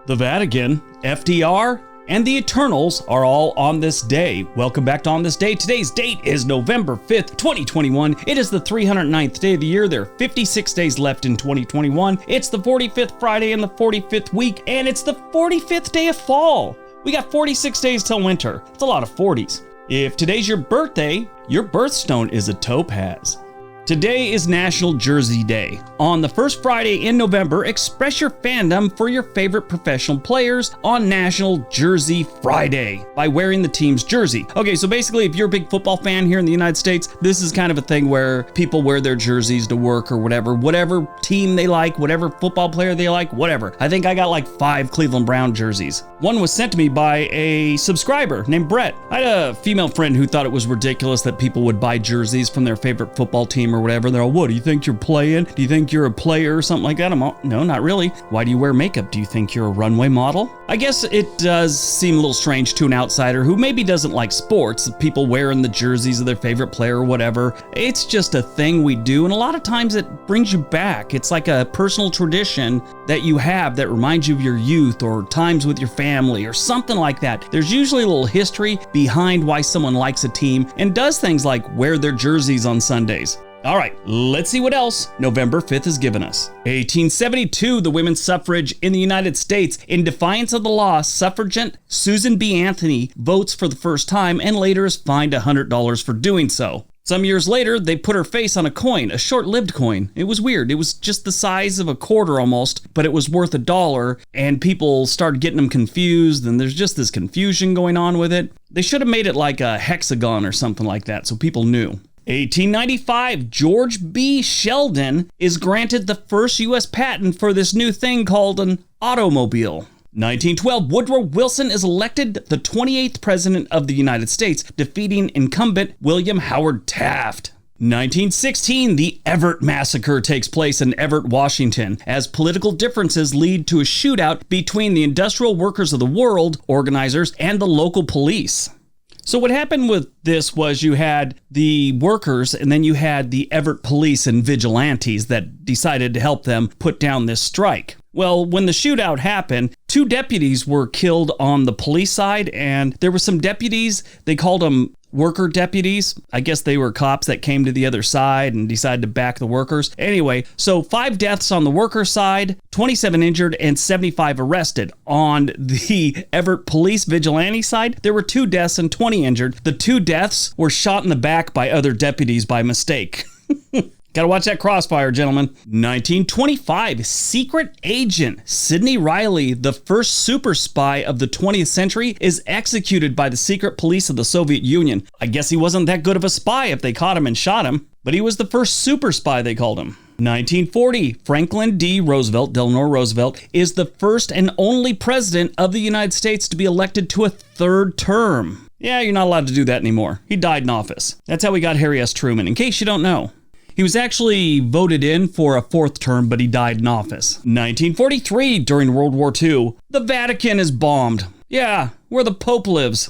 The Vatican, FDR, and the Eternals are all on this day. Welcome back to On This Day. Today's date is November 5th, 2021. It is the 309th day of the year. There are 56 days left in 2021. It's the 45th Friday in the 45th week, and it's the 45th day of fall. We got 46 days till winter. It's a lot of 40s. If today's your birthday, your birthstone is a topaz. Today is National Jersey Day. On the first Friday in November, express your fandom for your favorite professional players on National Jersey Friday by wearing the team's jersey. Okay, so basically, if you're a big football fan here in the United States, this is kind of a thing where people wear their jerseys to work or whatever team they like, whatever football player they like, whatever. I think I got like 5 Cleveland Brown jerseys. One was sent to me by a subscriber named Brett. I had a female friend who thought it was ridiculous that people would buy jerseys from their favorite football team or whatever. They're all, what, do you think you're playing? Do you think you're a player or something like that? I'm all, no, not really. Why do you wear makeup? Do you think you're a runway model? I guess it does seem a little strange to an outsider who maybe doesn't like sports, people wearing the jerseys of their favorite player or whatever. It's just a thing we do, and a lot of times it brings you back. It's like a personal tradition that you have that reminds you of your youth or times with your family or something like that. There's usually a little history behind why someone likes a team and does things like wear their jerseys on Sundays. All right, let's see what else November 5th has given us. 1872, the women's suffrage in the United States. In defiance of the law, suffragette Susan B. Anthony votes for the first time and later is fined $100 for doing so. Some years later, they put her face on a coin, a short-lived coin. It was weird. It was just the size of a quarter almost, but it was worth $1, and people started getting them confused, and there's just this confusion going on with it. They should have made it like a hexagon or something like that so people knew. 1895, George B. Sheldon is granted the first U.S. patent for this new thing called an automobile. 1912, Woodrow Wilson is elected the 28th President of the United States, defeating incumbent William Howard Taft. 1916, the Everett Massacre takes place in Everett, Washington, as political differences lead to a shootout between the Industrial Workers of the World organizers and the local police. So what happened with this was you had the workers and then you had the Everett police and vigilantes that decided to help them put down this strike. Well, when the shootout happened, 2 deputies were killed on the police side, and there were some deputies, they called them worker deputies. I guess they were cops that came to the other side and decided to back the workers. Anyway, so 5 deaths on the worker side, 27 injured, and 75 arrested. On the Everett police vigilante side, there were 2 deaths and 20 injured. The 2 deaths were shot in the back by other deputies by mistake. Gotta watch that crossfire, gentlemen. 1925, secret agent Sidney Riley, the first super spy of the 20th century, is executed by the secret police of the Soviet Union. I guess he wasn't that good of a spy if they caught him and shot him, but he was the first super spy, they called him. 1940, Franklin D. Roosevelt, Delano Roosevelt, is the first and only president of the United States to be elected to a 3rd term. Yeah, you're not allowed to do that anymore. He died in office. That's how we got Harry S. Truman, in case you don't know. He was actually voted in for a 4th term, but he died in office. 1943, during World War II, the Vatican is bombed. Yeah, where the Pope lives.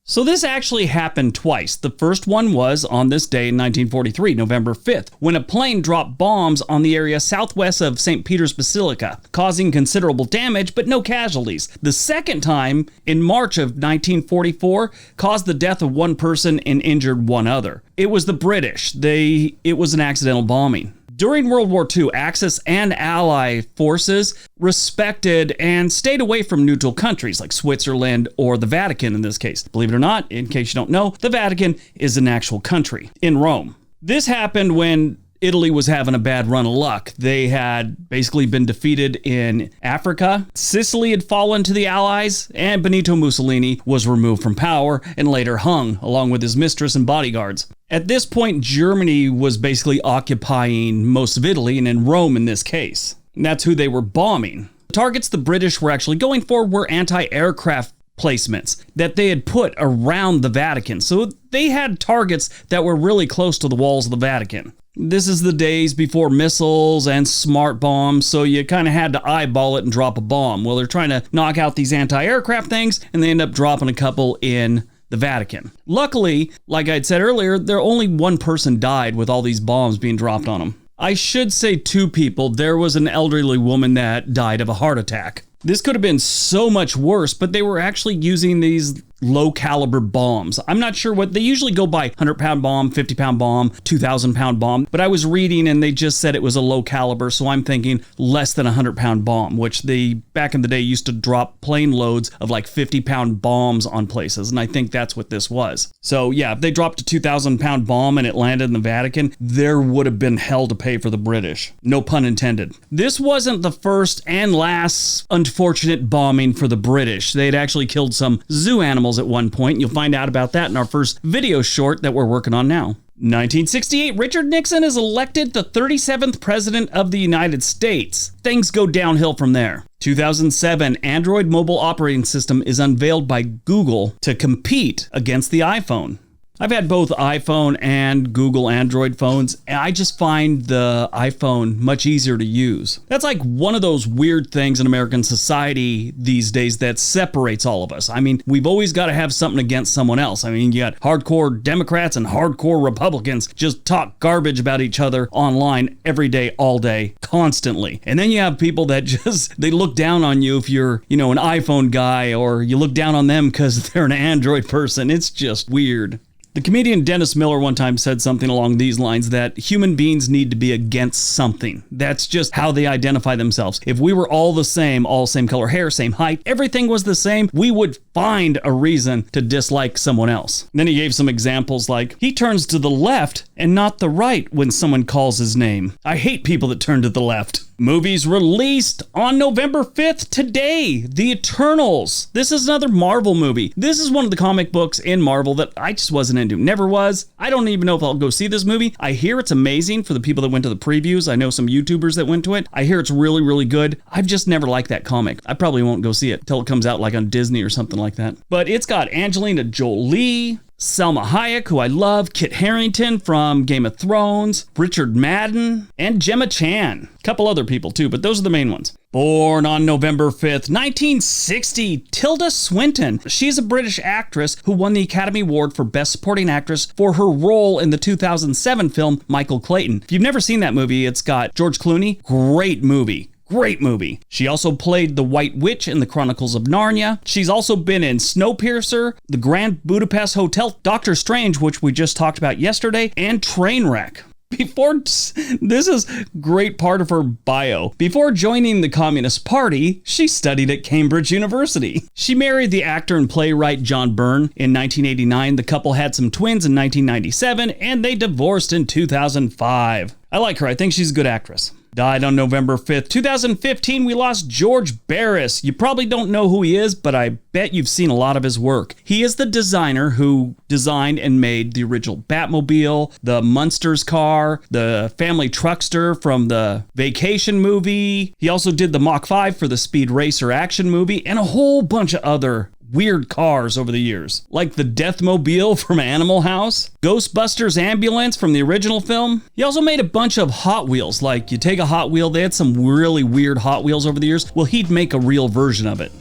So this actually happened twice. The first one was on this day in 1943, November 5th, when a plane dropped bombs on the area southwest of St. Peter's Basilica, causing considerable damage but no casualties. The second time, in March of 1944, caused the death of 1 person and injured 1 other. It was the British. It was an accidental bombing. During World War II, Axis and Ally forces respected and stayed away from neutral countries like Switzerland or the Vatican in this case. Believe it or not, in case you don't know, the Vatican is an actual country in Rome. This happened when Italy was having a bad run of luck. They had basically been defeated in Africa. Sicily had fallen to the Allies, and Benito Mussolini was removed from power and later hung, along with his mistress and bodyguards. At this point, Germany was basically occupying most of Italy, and in Rome in this case. And that's who they were bombing. The targets the British were actually going for were anti-aircraft placements that they had put around the Vatican. So they had targets that were really close to the walls of the Vatican. This is the days before missiles and smart bombs, so you kind of had to eyeball it and drop a bomb. Well, they're trying to knock out these anti-aircraft things, and they end up dropping a couple in the Vatican. Luckily, like I'd said earlier, only 1 person died with all these bombs being dropped on them. I should say 2 people. There was an elderly woman that died of a heart attack. This could have been so much worse, but they were actually using these low caliber bombs. I'm not sure what they usually go by: 100-pound bomb, 50-pound bomb, 2,000-pound bomb. But I was reading and they just said it was a low caliber, so I'm thinking less than a 100-pound bomb, which they back in the day used to drop plane loads of like 50-pound bombs on places, and I think that's what this was. So yeah, if they dropped a 2,000-pound bomb and it landed in the Vatican, there would have been hell to pay for the British. No pun intended. This wasn't the first and last unfortunate bombing for the British. They had actually killed some zoo animals at one point. You'll find out about that in our first video short that we're working on now. 1968, Richard Nixon is elected the 37th President of the United States. Things go downhill from there. 2007, Android mobile operating system is unveiled by Google to compete against the iPhone. I've had both iPhone and Google Android phones, and I just find the iPhone much easier to use. That's like one of those weird things in American society these days that separates all of us. I mean, we've always got to have something against someone else. I mean, you got hardcore Democrats and hardcore Republicans just talk garbage about each other online every day, all day, constantly. And then you have people that they look down on you if you're, an iPhone guy, or you look down on them because they're an Android person. It's just weird. The comedian Dennis Miller one time said something along these lines, that human beings need to be against something. That's just how they identify themselves. If we were all the same color hair, same height, everything was the same, we would find a reason to dislike someone else. And then he gave some examples like, he turns to the left and not the right when someone calls his name. I hate people that turn to the left. Movies released on November 5th today. The Eternals. This is another Marvel movie. This is one of the comic books in Marvel that I just wasn't into. Never was. I don't even know if I'll go see this movie. I hear it's amazing for the people that went to the previews. I know some YouTubers that went to it. I hear it's really, really good. I've just never liked that comic. I probably won't go see it till it comes out like on Disney or something like that. But it's got Angelina Jolie, Selma Hayek, who I love, Kit Harington from Game of Thrones, Richard Madden, and Gemma Chan. A couple other people too, but those are the main ones. Born on November 5th, 1960, Tilda Swinton. She's a British actress who won the Academy Award for Best Supporting Actress for her role in the 2007 film Michael Clayton. If you've never seen that movie, it's got George Clooney. Great movie. Great movie. She also played the White Witch in the Chronicles of Narnia. She's also been in Snowpiercer, the Grand Budapest Hotel, Doctor Strange, which we just talked about yesterday, and Trainwreck. This is a great part of her bio. Before joining the Communist Party, she studied at Cambridge University. She married the actor and playwright John Byrne in 1989. The couple had some twins in 1997, and they divorced in 2005. I like her. I think she's a good actress. Died on November 5th, 2015, we lost George Barris. You probably don't know who he is, but I bet you've seen a lot of his work. He is the designer who designed and made the original Batmobile, the Munsters car, the family truckster from the Vacation movie. He also did the Mach 5 for the Speed Racer action movie, and a whole bunch of other weird cars over the years, like the Deathmobile from Animal House, Ghostbusters ambulance from the original film. He also made a bunch of Hot Wheels, like you take a Hot Wheel, they had some really weird Hot Wheels over the years, well, he'd make a real version of it.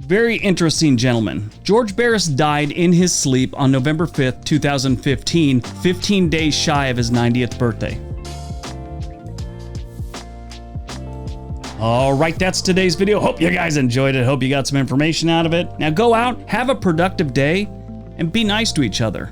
Very interesting gentleman. George Barris died in his sleep on November 5th, 2015, 15 days shy of his 90th birthday. All right, that's today's video. Hope you guys enjoyed it. Hope you got some information out of it. Now go out, have a productive day, and be nice to each other.